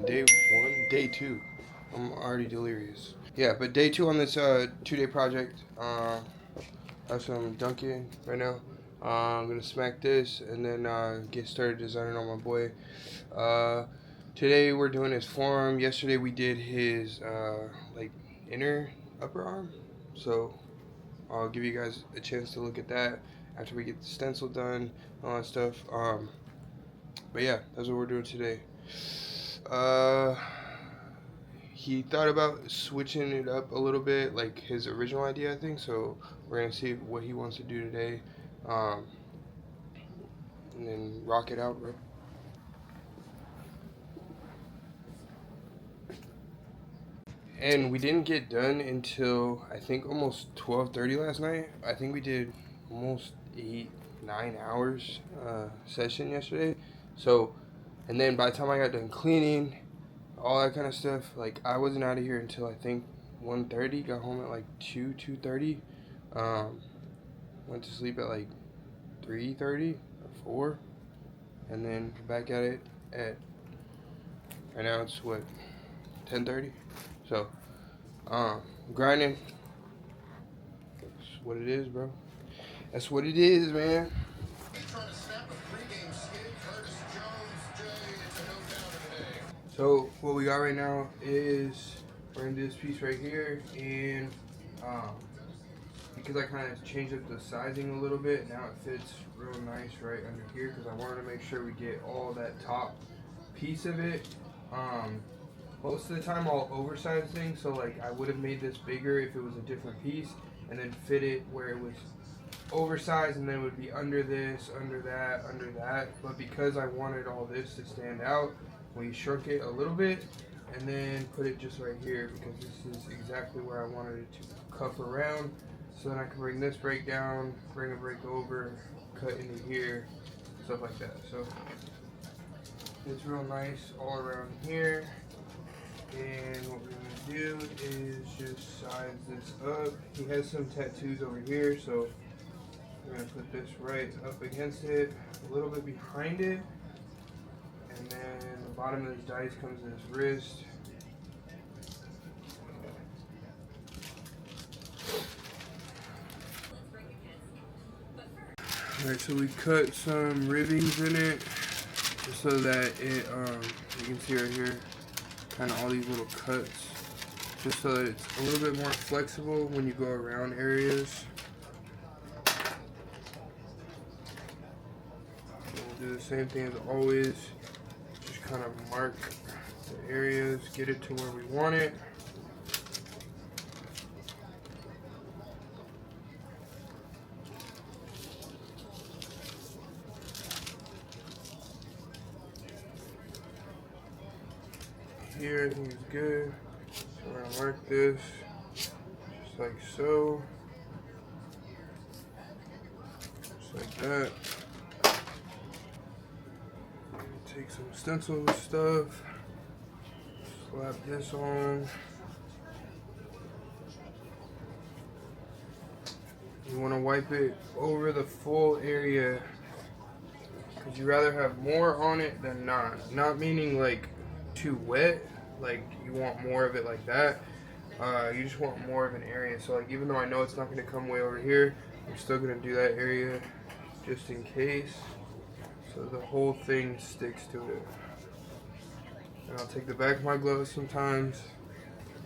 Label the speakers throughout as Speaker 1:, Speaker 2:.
Speaker 1: man, day two. I'm already delirious. Yeah, but day two on this 2-day project. I have some Dunkin' right now. I'm gonna smack this and then get started designing on my boy. Today we're doing his forearm. Yesterday we did his like inner upper arm. So I'll give you guys a chance to look at that after we get the stencil done, all that stuff. But yeah, that's what we're doing today. He thought about switching it up a little bit, like his original idea, I think. So we're gonna see what he wants to do today, and then rock it out, bro. And we didn't get done until I think almost 12:30 last night. I think we did almost 8-9 hours session yesterday. So, and then by the time I got done cleaning, all that kind of stuff, like I wasn't out of here until I think 1:30. Got home at like 2:30. Went to sleep at like 3:30 or 4, and then back at it at right now it's what 10:30. So, grinding. That's what it is, bro. That's what it is, man. So what we got right now is we're in this piece right here, and because I kind of changed up the sizing a little bit, now it fits real nice right under here because I wanted to make sure we get all that top piece of it. Most of the time I'll oversize things, so like I would have made this bigger if it was a different piece and then fit it where it was oversized, and then it would be under this, under that. But because I wanted all this to stand out, we shrunk it a little bit and then put it just right here because this is exactly where I wanted it to cuff around. So then I can bring this break down, bring a break over, cut into here, stuff like that. So it's real nice all around here. And what we're gonna do is just size this up. He has some tattoos over here, so we're gonna put this right up against it, a little bit behind it, and then the bottom of his dice comes in his wrist. Alright, so we cut some ribbings in it just so that it, you can see right here, kind of all these little cuts, just so that it's a little bit more flexible when you go around areas. We'll do the same thing as always, just kind of mark the areas, get it to where we want it. Here, I think it's good. So we're gonna mark this just like so. Just like that. Take some stencil stuff, slap this on. You want to wipe it over the full area because you rather have more on it than not. Not meaning like too wet, like you want more of it like that. You just want more of an area. So like even though I know it's not going to come way over here, I'm still going to do that area just in case, so the whole thing sticks to it. And I'll take the back of my gloves sometimes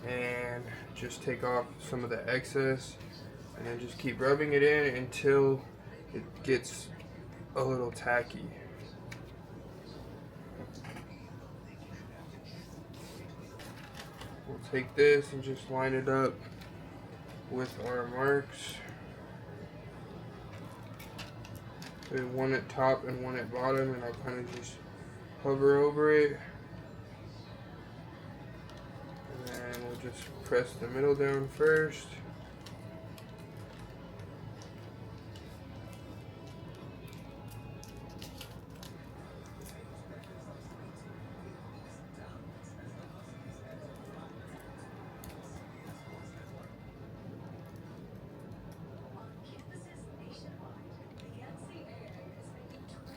Speaker 1: and just take off some of the excess, and then just keep rubbing it in until it gets a little tacky. We'll take this and just line it up with our marks. So one at top and one at bottom, and I kind of just hover over it. And then we'll just press the middle down first.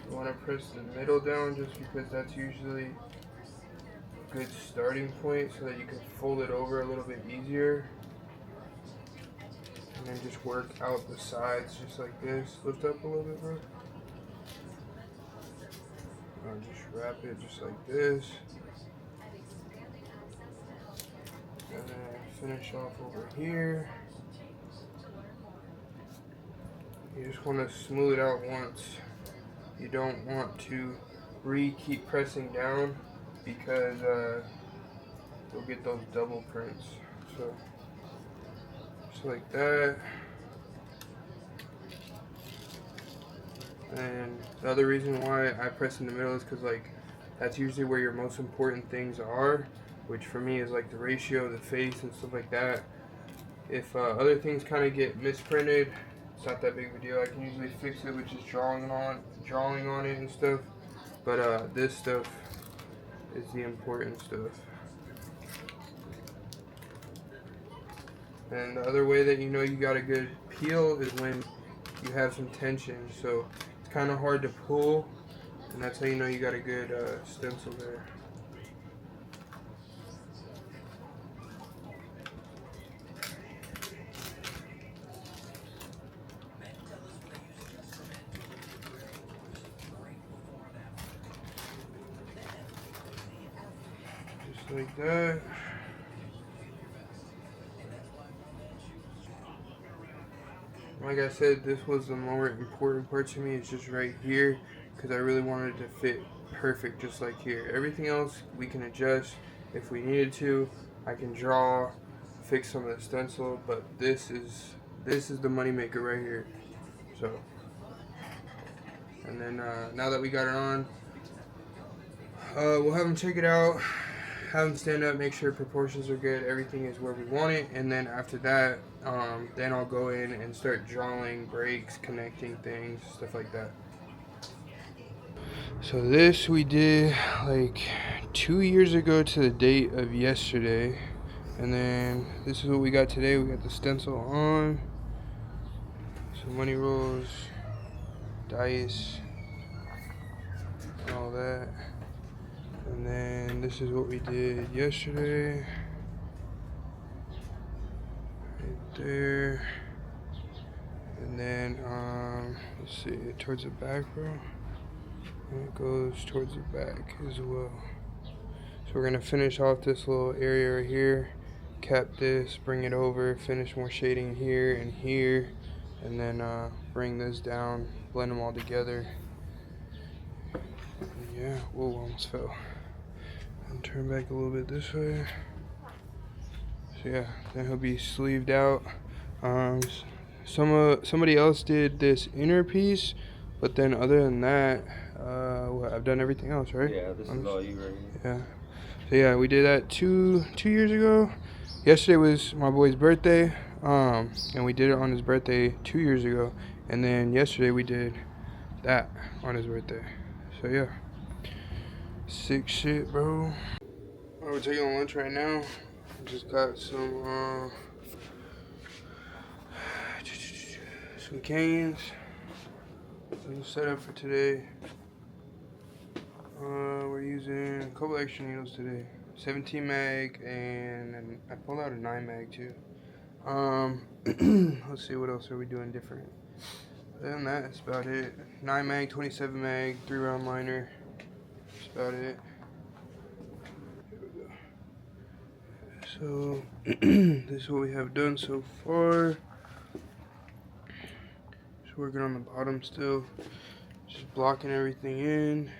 Speaker 1: You want to press the middle down just because that's usually good starting point so that you can fold it over a little bit easier. And then just work out the sides just like this. Lift up a little bit, bro. Just wrap it just like this. And then finish off over here. You just want to smooth it out once. You don't want to keep pressing down because you'll get those double prints. So just like that. And the other reason why I press in the middle is because like that's usually where your most important things are, which for me is like the ratio of the face and stuff like that. If other things kind of get misprinted, it's not that big of a deal. I can usually fix it with just drawing on it and stuff. But this stuff is the important stuff. And the other way that you know you got a good peel is when you have some tension. So it's kind of hard to pull, and that's how you know you got a good stencil there. Just like that. Like I said, this was the more important part to me. It's just right here because I really wanted it to fit perfect just like here. Everything else we can adjust if we needed to. I can draw, fix some of the stencil, but this is the money maker right here. So, and then now that we got it on, we'll have them check it out, have them stand up, make sure proportions are good, everything is where we want it, and then after that, then I'll go in and start drawing breaks, connecting things, stuff like that. So this we did like 2 years ago to the date of yesterday, and then this is what we got today. We got the stencil on, some money rolls, dice, and all that. And then this is what we did yesterday. Right there. And then, let's see, towards the back, bro. And it goes towards the back as well. So we're gonna finish off this little area right here, cap this, bring it over, finish more shading here and here, and then bring this down, blend them all together. And yeah, whoa, almost fell. And turn back a little bit this way. So yeah, then he'll be sleeved out. Somebody else did this inner piece, but then other than that, I've done everything else, right?
Speaker 2: Yeah, this is all you right here.
Speaker 1: Yeah. So yeah, we did that two years ago. Yesterday was my boy's birthday, and we did it on his birthday 2 years ago, and then yesterday we did that on his birthday. So yeah. Sick shit, bro. We're taking lunch right now. Just got some canes. Some setup for today. We're using a couple extra needles today. 17 mag and I pulled out a 9 mag too. Let's see, what else are we doing different? Other than that, that's about it. 9 mag, 27 mag, 3-round liner. That's about it. Here we go. So this is what we have done so far. Just working on the bottom still. Just blocking everything in.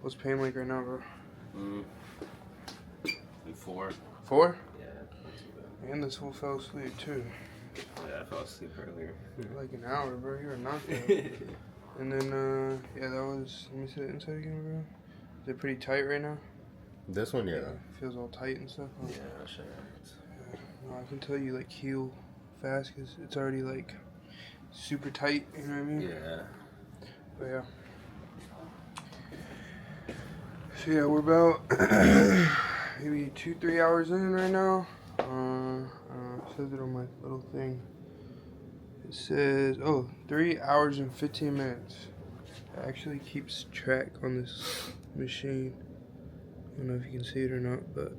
Speaker 1: What's pain like right now, bro?
Speaker 2: 4.
Speaker 1: 4?
Speaker 2: Yeah, not too bad.
Speaker 1: And this fool fell asleep too.
Speaker 2: Yeah, I fell asleep earlier.
Speaker 1: Like an hour, bro. You were not there. And then, yeah, that was. Let me see the inside again, bro. Is it pretty tight right now?
Speaker 2: This one, yeah.
Speaker 1: Feels all tight and stuff. Huh?
Speaker 2: Yeah, sure.
Speaker 1: Yeah. Well, I can tell you like heal fast because it's already like super tight. You know what I mean?
Speaker 2: Yeah.
Speaker 1: But yeah. So yeah, we're about maybe 2-3 hours in right now. It says it on my little thing. It says, 3 hours and 15 minutes. It actually keeps track on this machine. don't know if you can see it or not, but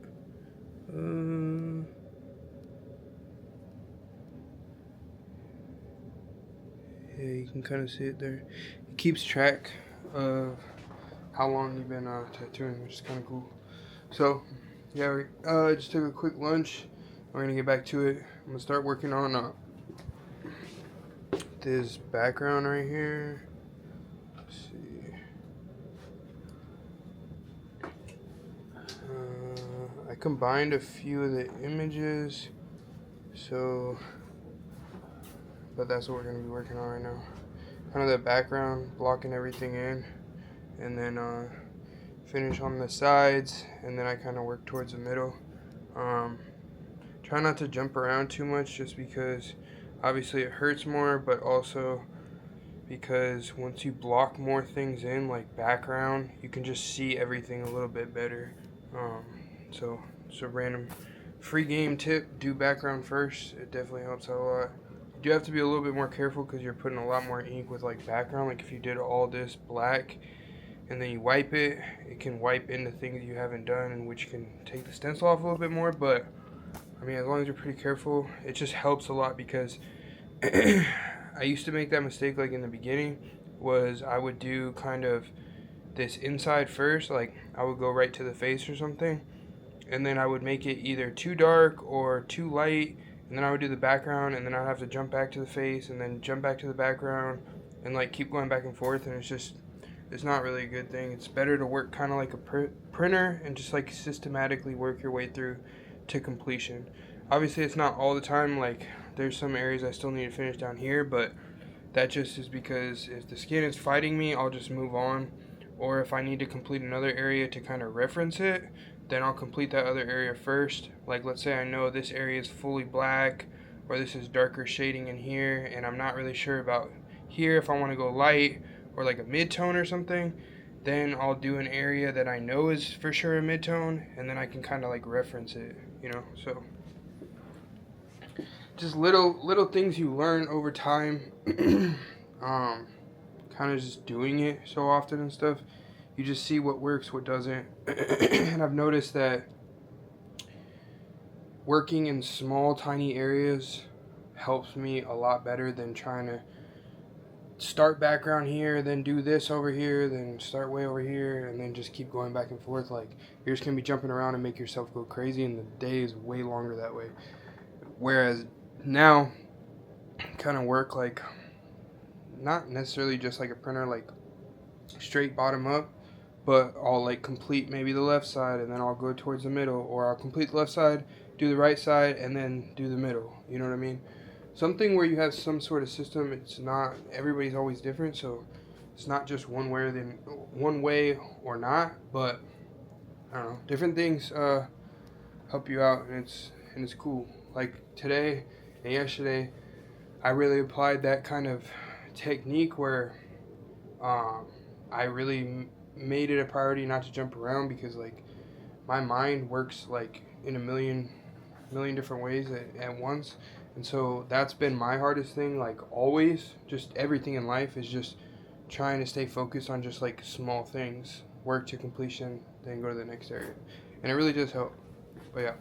Speaker 1: yeah, you can kind of see it there. It keeps track of how long you've been tattooing, which is kind of cool. So yeah, we just took a quick lunch. We're gonna get back to it. I'm gonna start working on this background right here. Let's see. I combined a few of the images, so, but that's what we're gonna be working on right now. Kind of the background, blocking everything in, and then finish on the sides, and then I kind of work towards the middle. Try not to jump around too much, just because obviously it hurts more, but also because once you block more things in, like background, you can just see everything a little bit better. So it's a random free game tip: do background first. It definitely helps out a lot. You do have to be a little bit more careful because you're putting a lot more ink with like background. Like if you did all this black and then you wipe it, it can wipe into things you haven't done, and which can take the stencil off a little bit more. But I mean, as long as you're pretty careful, it just helps a lot, because I used to make that mistake like in the beginning, was I would do kind of this inside first, like I would go right to the face or something, and then I would make it either too dark or too light, and then I would do the background, and then I'd have to jump back to the face and then jump back to the background and like keep going back and forth, and it's not really a good thing. It's better to work kind of like a printer and just like systematically work your way through to completion. Obviously it's not all the time, like there's some areas I still need to finish down here, but that just is because if the skin is fighting me, I'll just move on. Or if I need to complete another area to kind of reference it, then I'll complete that other area first. Like let's say I know this area is fully black, or this is darker shading in here, and I'm not really sure about here if I want to go light or like a mid-tone or something, then I'll do an area that I know is for sure a mid-tone, and then I can kind of like reference it, you know. So just little things you learn over time. Kind of just doing it so often and stuff, you just see what works, what doesn't. And I've noticed that working in small tiny areas helps me a lot better than trying to start background here, then do this over here, then start way over here, and then just keep going back and forth. Like, you're just gonna be jumping around and make yourself go crazy, and the day is way longer that way. Whereas now, kind of work like not necessarily just like a printer, like straight bottom up, but I'll like complete maybe the left side, and then I'll go towards the middle, or I'll complete the left side, do the right side, and then do the middle. You know what I mean? Something where you have some sort of system. It's not, everybody's always different, so it's not just one way or not, but I don't know, different things help you out, and it's cool. Like today and yesterday, I really applied that kind of technique where I really made it a priority not to jump around, because like my mind works like in a million different ways at once. And so that's been my hardest thing, like always. Just everything in life is just trying to stay focused on just like small things, work to completion, then go to the next area. And it really does help. But yeah.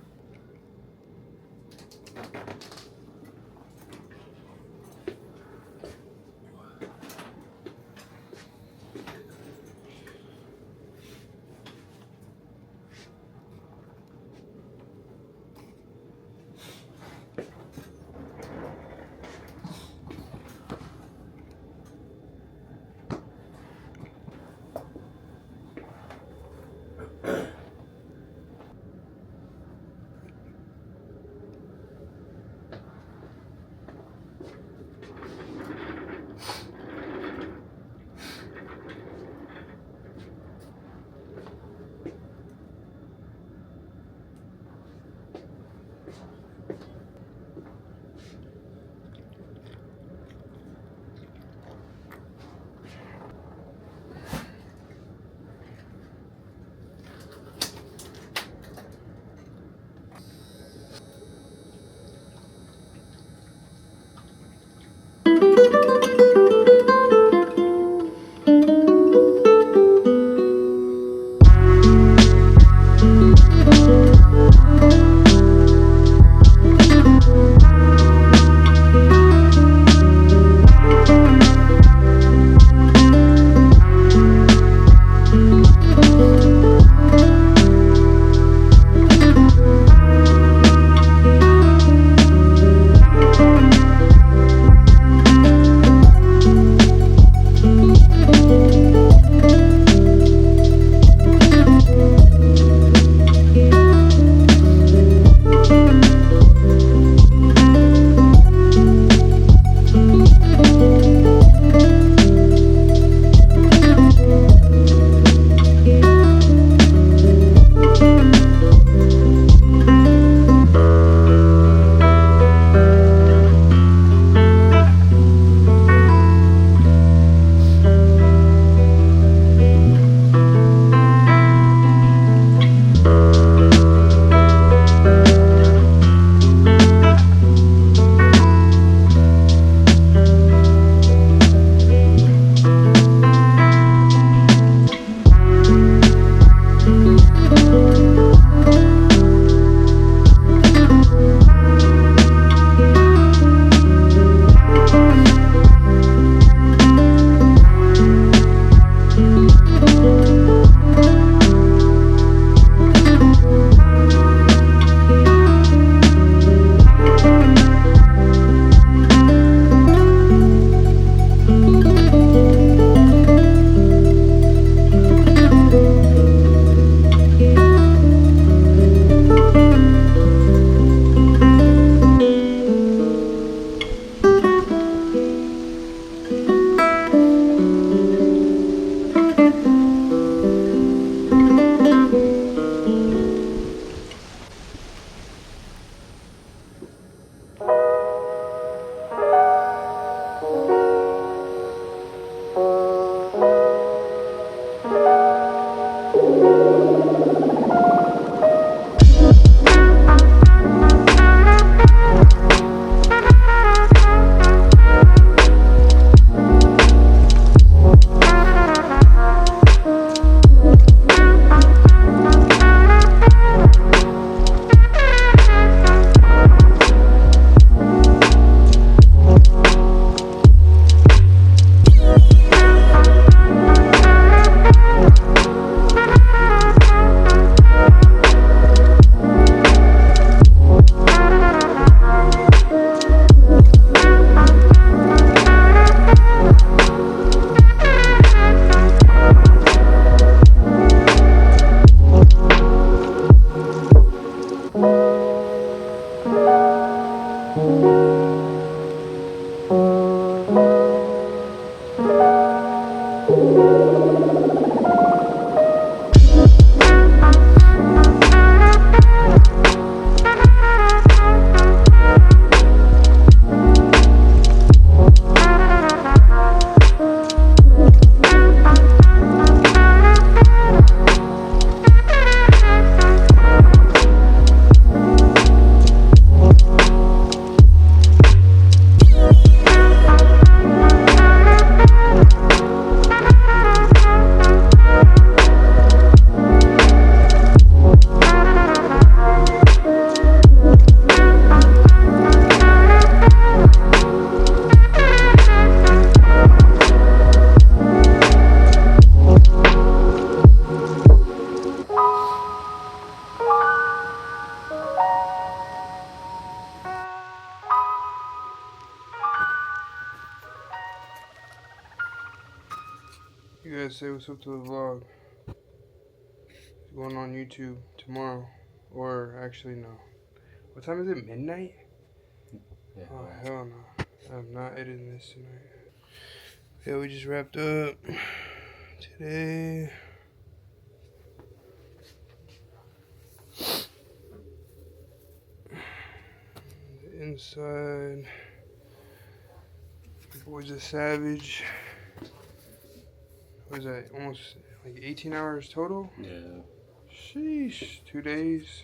Speaker 1: You guys say what's up to the vlog. It's going on YouTube tomorrow. Or actually, no. What time is it? Midnight?
Speaker 2: Yeah.
Speaker 1: Oh, hell no. I'm not editing this tonight. Yeah, we just wrapped up today. The inside. The boy's a savage. What is that? Almost like 18 hours total?
Speaker 2: Yeah.
Speaker 1: Sheesh. 2 days.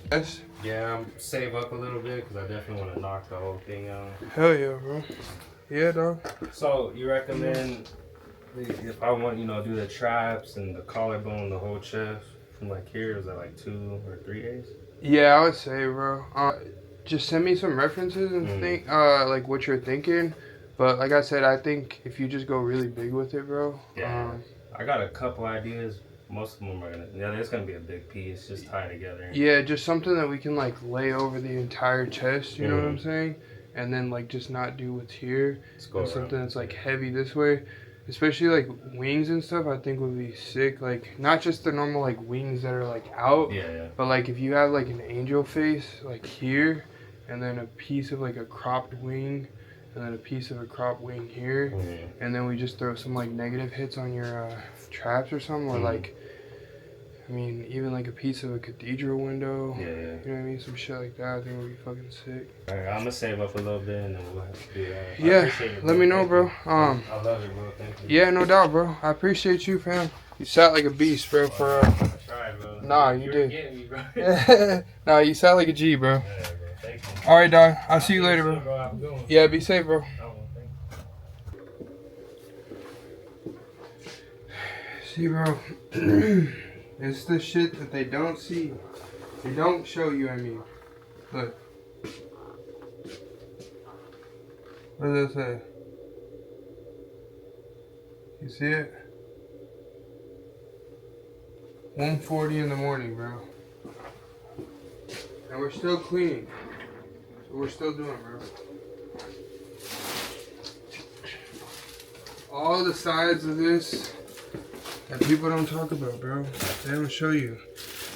Speaker 1: Yes.
Speaker 2: Yeah, save up a little bit because I definitely want to knock the whole thing out.
Speaker 1: Hell yeah, bro. Yeah, dog.
Speaker 2: So you recommend if I want, do the traps and the collarbone, the whole chest from like here, is that like 2 or 3 days?
Speaker 1: Yeah, I would say, bro. Just send me some references and think, like what you're thinking. But like I said, I think if you just go really big with it, bro.
Speaker 2: Yeah. I got a couple ideas. Most of them are there's gonna be a big piece, just tie together.
Speaker 1: Yeah, just something that we can like lay over the entire chest. You know what I'm saying? And then like just not do what's here. And something that's like heavy this way. Especially like wings and stuff, I think would be sick. Like not just the normal like wings that are like out, but like if you have like an angel face like here, and then a piece of like a cropped wing, and then a piece of a cropped wing here, and then we just throw some like negative hits on your traps or something, or like, I mean, even like a piece of a cathedral window.
Speaker 2: Yeah.
Speaker 1: You know what I mean? Some shit like that. I think would be fucking sick.
Speaker 2: Alright, I'm gonna save up a little bit and then we'll have to do that.
Speaker 1: Yeah, let me know, bro.
Speaker 2: I love it, bro. Thank you.
Speaker 1: Yeah, no doubt, bro. I appreciate you, fam. You sat like a beast, bro. For
Speaker 2: I tried, bro.
Speaker 1: Nah, you did.
Speaker 2: Getting me, bro.
Speaker 1: Nah, you sat like a G, bro.
Speaker 2: Yeah, bro. Thank you.
Speaker 1: All right, dog. I'll see you later, bro.
Speaker 2: Have a good one.
Speaker 1: Yeah, be safe, bro. See, bro. It's the shit that they don't see. They don't show you, I mean. Look. What does that say? You see it? 1:40 in the morning, bro. And we're still cleaning. So we're still doing, bro. All the sides of this that people don't talk about, bro. They don't show you.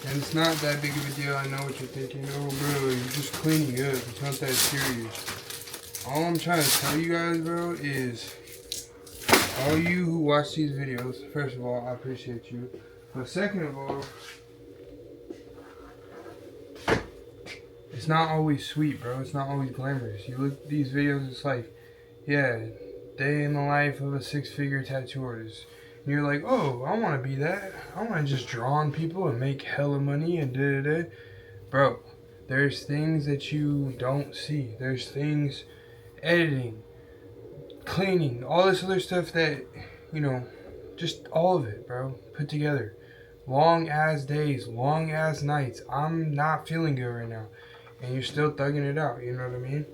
Speaker 1: And it's not that big of a deal. I know what you're thinking. Oh, bro, you're just cleaning up. It's not that serious. All I'm trying to tell you guys, bro, is all you who watch these videos, first of all, I appreciate you. But second of all, it's not always sweet, bro. It's not always glamorous. You look at these videos, it's like, yeah, day in the life of a 6-figure tattoo artist. And you're like, oh, I want to be that. I want to just draw on people and make hella money and da-da-da. Bro, there's things that you don't see. There's things, editing, cleaning, all this other stuff that, just all of it, bro, put together. Long ass days, long ass nights. I'm not feeling good right now. And you're still thugging it out, you know what I mean?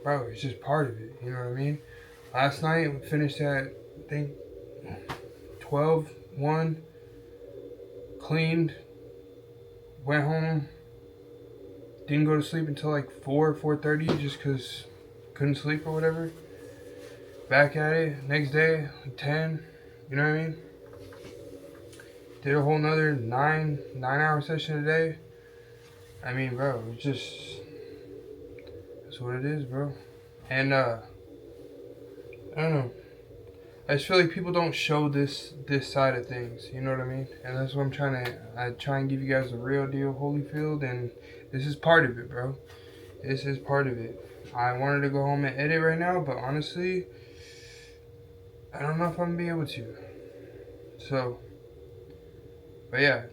Speaker 1: Bro, it's just part of it, you know what I mean? Last night, we finished at, I think, 12, 1, cleaned, went home, didn't go to sleep until like 4:30 just because couldn't sleep or whatever. Back at it, next day, 10, you know what I mean? Did a whole nother 9-hour session a day. I mean, bro, it's just, that's what it is, bro. And I don't know. I just feel like people don't show this side of things. You know what I mean? And that's what I'm trying to. I try and give you guys the real deal, Holyfield, and this is part of it, bro. This is part of it. I wanted to go home and edit right now, but honestly, I don't know if I'm gonna be able to. So, but yeah.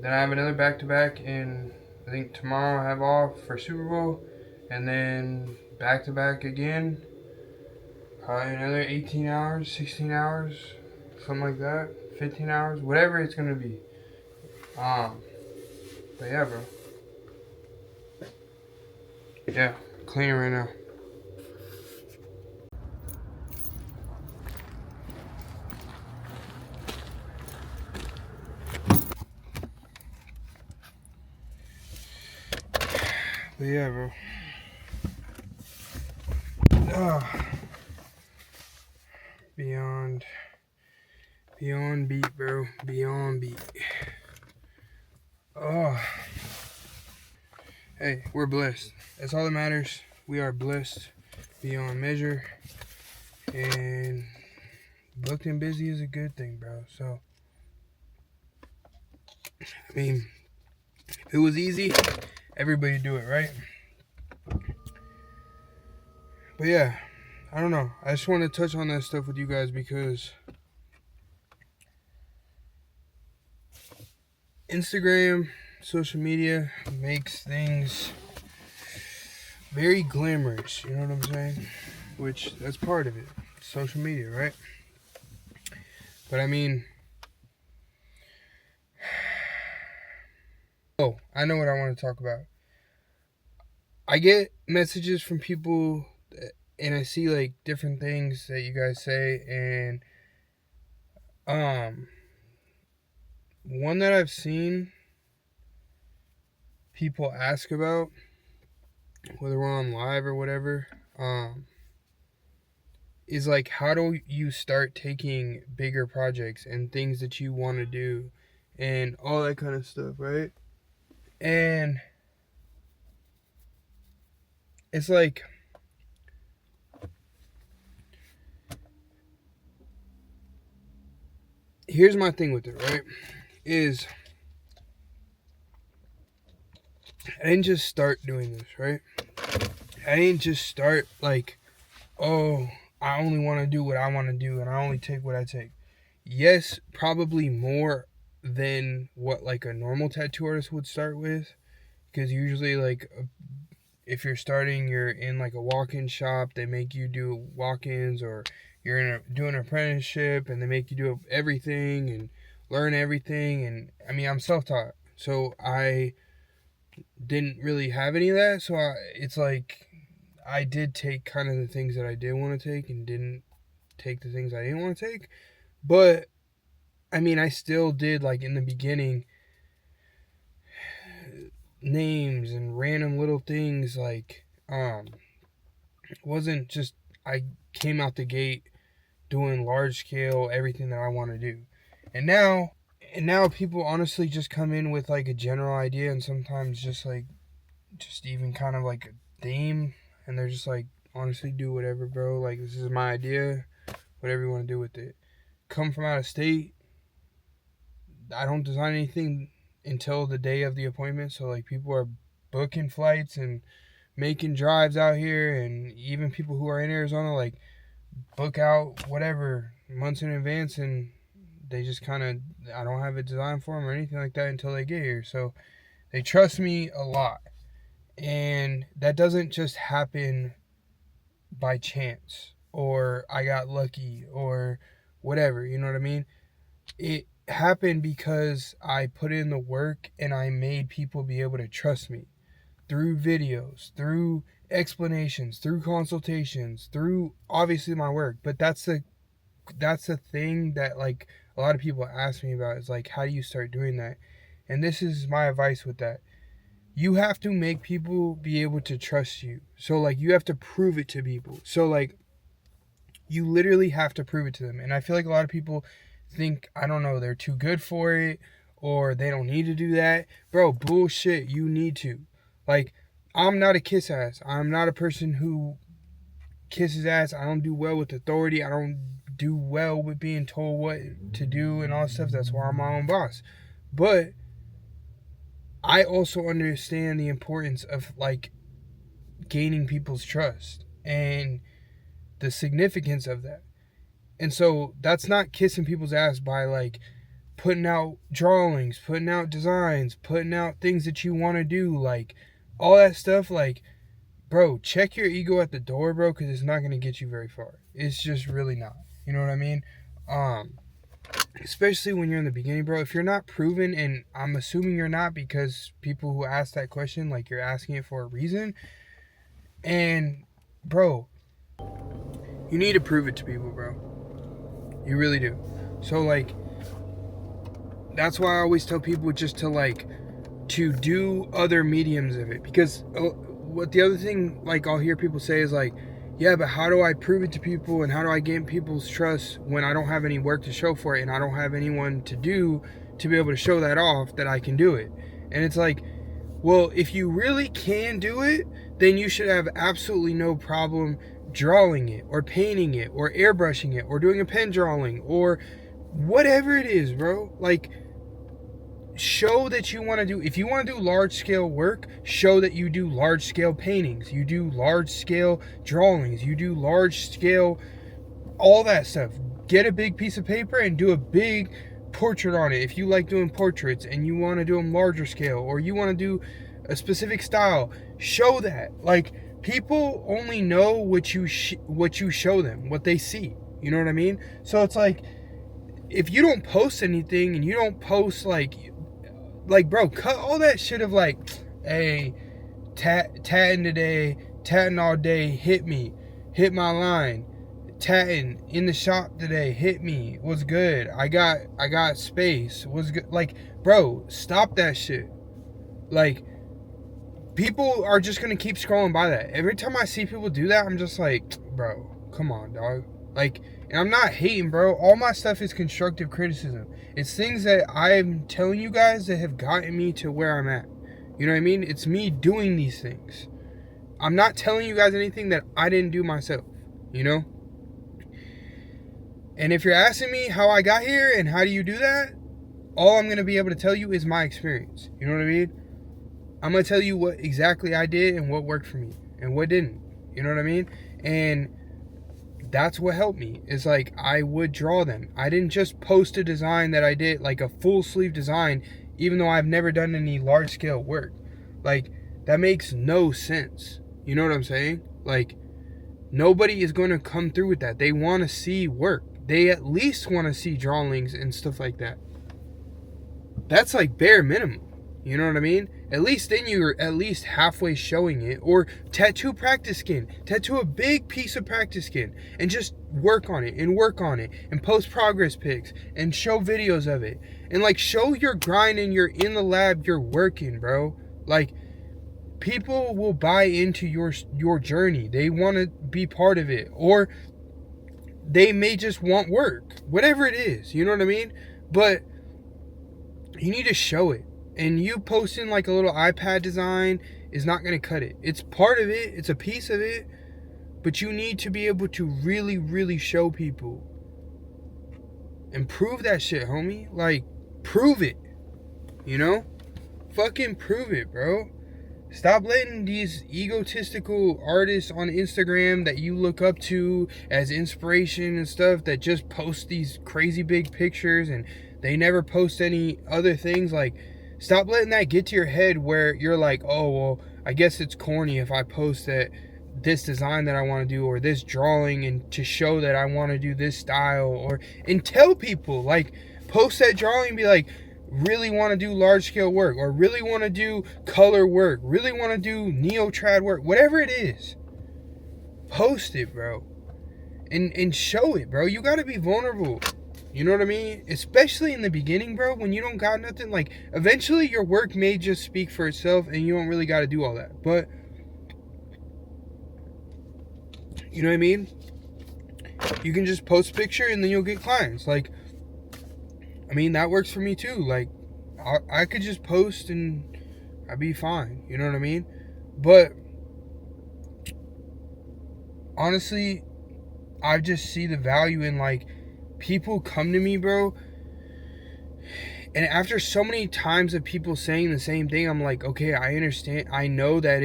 Speaker 1: Then I have another back to back, and I think tomorrow I have off for Super Bowl, and then back to back again. Probably another 18 hours, 16 hours, something like that. 15 hours, whatever it's gonna be. But yeah, bro. Yeah, cleaning right now. But yeah, bro. Beyond beat, bro. Beyond beat. Oh. Hey, we're blessed. That's all that matters. We are blessed beyond measure. And booked and busy is a good thing, bro. So, I mean, if it was easy, everybody do it, right? But yeah, I don't know. I just want to touch on that stuff with you guys because Instagram, social media makes things very glamorous. You know what I'm saying? Which, that's part of it. Social media, right? But I mean, oh, I know what I want to talk about. I get messages from people and I see like different things that you guys say, and one that I've seen people ask about, whether we're on live or whatever, is like, how do you start taking bigger projects and things that you want to do and all that kind of stuff, right? And it's like, here's my thing with it, right? Is I didn't just start doing this, right? I didn't just start like, oh, I only want to do what I want to do and I only take what I take. Yes, probably more than what like a normal tattoo artist would start with, because usually like if you're starting, you're in like a walk-in shop, they make you do walk-ins, or you're doing an apprenticeship and they make you do everything and learn everything. And I mean, I'm self-taught, so I didn't really have any of that. So it's like I did take kind of the things that I did want to take and didn't take the things I didn't want to take. But I mean, I still did, like in the beginning, names and random little things. Like it wasn't just I came out the gate doing large scale everything that I want to do. And now people honestly just come in with like a general idea, and sometimes just even kind of like a theme, and they're just like, honestly, do whatever, bro. Like, this is my idea, whatever you want to do with it. Come from out of state, I don't design anything until the day of the appointment. So like, people are booking flights and making drives out here, and even people who are in Arizona like book out whatever months in advance, and they just kind of, I don't have a design for them or anything like that until they get here. So they trust me a lot, and that doesn't just happen by chance or I got lucky or whatever, you know what I mean? It happened because I put in the work and I made people be able to trust me through videos, through explanations, through consultations, through obviously my work. But that's the thing that like a lot of people ask me about, is like, how do you start doing that? And this is my advice with that. You have to make people be able to trust you. So like, you have to prove it to people. So like, you literally have to prove it to them. And I feel like a lot of people think, I don't know, they're too good for it, or they don't need to do that. Bro, bullshit. You need to. Like, I'm not a kiss ass. I'm not a person who kisses ass. I don't do well with authority. I don't do well with being told what to do and all that stuff. That's why I'm my own boss. But I also understand the importance of like gaining people's trust and the significance of that. And so that's not kissing people's ass by like putting out drawings, putting out designs, putting out things that you want to do, like all that stuff. Like, bro, check your ego at the door, bro, because it's not going to get you very far. It's just really not. You know what I mean? Especially when you're in the beginning, bro. If you're not proven, and I'm assuming you're not, because people who ask that question, like, you're asking it for a reason. And, bro, you need to prove it to people, bro. You really do. So, like, that's why I always tell people just to, like, to do other mediums of it. Because what the other thing, like, I'll hear people say is, like, yeah, but how do I prove it to people and how do I gain people's trust when I don't have any work to show for it and I don't have anyone to do to be able to show that off that I can do it? And it's like, well, if you really can do it, then you should have absolutely no problem drawing it or painting it or airbrushing it or doing a pen drawing or whatever it is, bro. Like, show that you want to do, if you want to do large scale work, show that you do large scale paintings, you do large scale drawings, you do large scale all that stuff. Get a big piece of paper and do a big portrait on it if you like doing portraits and you want to do them larger scale, or you want to do a specific style. Show that. Like, people only know what you show them, what they see. You know what I mean? So it's like, if you don't post anything and you don't post like bro, cut all that shit of like, hey, tatting today, tatting all day, hit my line, tatting in the shop today, hit me, what's good, I got space, what's good. Like, bro, stop that shit. Like, people are just gonna keep scrolling by that. Every time I see people do that, I'm just like, bro, come on, dog. Like, and I'm not hating, bro. All my stuff is constructive criticism. It's things that I'm telling you guys that have gotten me to where I'm at. You know what I mean? It's me doing these things. I'm not telling you guys anything that I didn't do myself, you know? And if you're asking me how I got here and how do you do that, all I'm going to be able to tell you is my experience. You know what I mean? I'm going to tell you what exactly I did and what worked for me and what didn't. You know what I mean? And that's what helped me. Is like, I would draw them. I didn't just post a design that I did, like a full sleeve design, even though I've never done any large scale work. Like, that makes no sense. You know what I'm saying? Like, nobody is going to come through with that. They want to see work. They at least want to see drawings and stuff like that. That's like bare minimum. You know what I mean? At least then you're at least halfway showing it. Or tattoo practice skin. Tattoo a big piece of practice skin and just work on it and post progress pics and show videos of it. And like, show your grind and you're in the lab, you're working, bro. Like, people will buy into your journey. They want to be part of it. Or they may just want work. Whatever it is. You know what I mean? But you need to show it. And you posting like a little iPad design is not going to cut it. It's part of it. It's a piece of it. But you need to be able to really, really show people. And prove that shit, homie. Like, prove it. You know? Fucking prove it, bro. Stop letting these egotistical artists on Instagram that you look up to as inspiration and stuff, that just post these crazy big pictures and they never post any other things. Like, stop letting that get to your head where you're like, oh, well, I guess it's corny if I post that this design that I want to do or this drawing and to show that I want to do this style, and tell people, like, post that drawing and be like, really want to do large scale work, or really want to do color work, really want to do neo-trad work, whatever it is, post it, bro, and show it, bro. You got to be vulnerable. You know what I mean? Especially in the beginning, bro, when you don't got nothing. Like, eventually your work may just speak for itself and you don't really got to do all that. But, you know what I mean? You can just post a picture and then you'll get clients. Like, I mean, that works for me too. Like, I could just post and I'd be fine. You know what I mean? But honestly, I just see the value in, like, people come to me, bro, and after so many times of people saying the same thing, I'm like, okay, I understand. I know that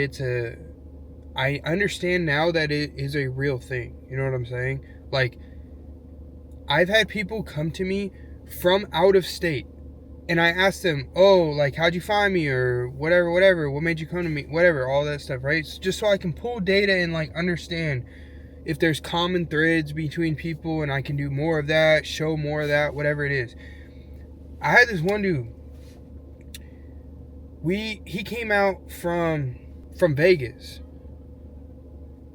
Speaker 1: I understand now that it is a real thing. You know what I'm saying? Like, I've had people come to me from out of state, and I asked them, oh, like, how'd you find me, or whatever, what made you come to me, whatever, all that stuff, right? Just so I can pull data and, like, understand if there's common threads between people, and I can do more of that, show more of that, whatever it is. I had this one dude. He came out from Vegas,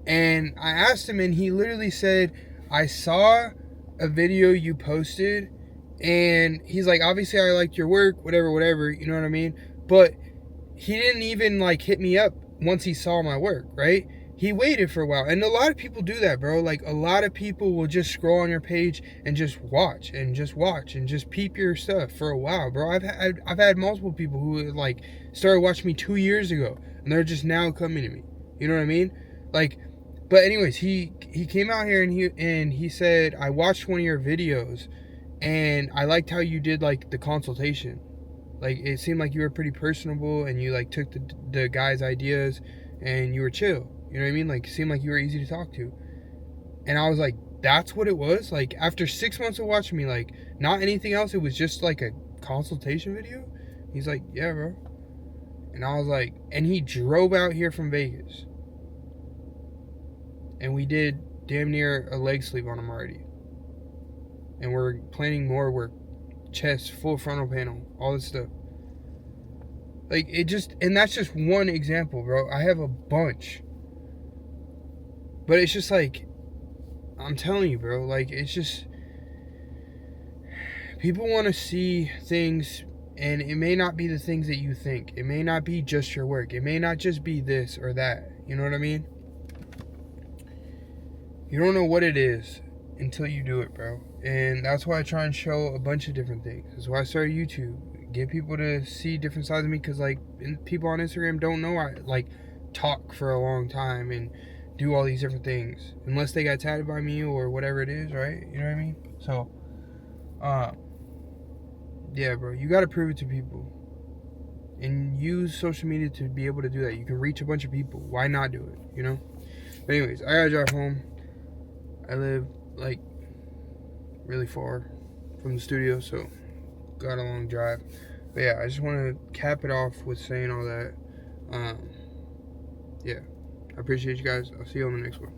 Speaker 1: and I asked him, and he literally said, I saw a video you posted, and he's like, obviously I liked your work, whatever, you know what I mean? But he didn't even, like, hit me up once he saw my work, right? He waited for a while. And a lot of people do that, bro. Like, a lot of people will just scroll on your page and just watch and just peep your stuff for a while, bro. I've had multiple people who, like, started watching me 2 years ago, and they're just now coming to me. You know what I mean? Like, but anyways, he came out here, and he said, I watched one of your videos, and I liked how you did, like, the consultation. Like, it seemed like you were pretty personable, and you, like, took the guy's ideas, and you were chill. You know what I mean? Like, it seemed like you were easy to talk to. And I was like, that's what it was? Like, after 6 months of watching me, like, not anything else, it was just, like, a consultation video? He's like, yeah, bro. And I was like, and he drove out here from Vegas. And we did damn near a leg sleeve on him already. And we're planning more work. Chest, full frontal panel, all this stuff. Like, it just, and that's just one example, bro. I have a bunch. But it's just like, I'm telling you, bro, like, it's just, people want to see things, and it may not be the things that you think. It may not be just your work. It may not just be this or that. You know what I mean? You don't know what it is until you do it, bro. And that's why I try and show a bunch of different things. That's why I started YouTube. Get people to see different sides of me, because, like, people on Instagram don't know I, like, talk for a long time and do all these different things unless they got tatted by me or whatever it is, right? You know what I mean? So, yeah, bro, you got to prove it to people and use social media to be able to do that. You can reach a bunch of people. Why not do it? You know? But anyways, I gotta drive home. I live, like, really far from the studio, so got a long drive. But yeah, I just want to cap it off with saying all that. Yeah, I appreciate you guys. I'll see you on the next one.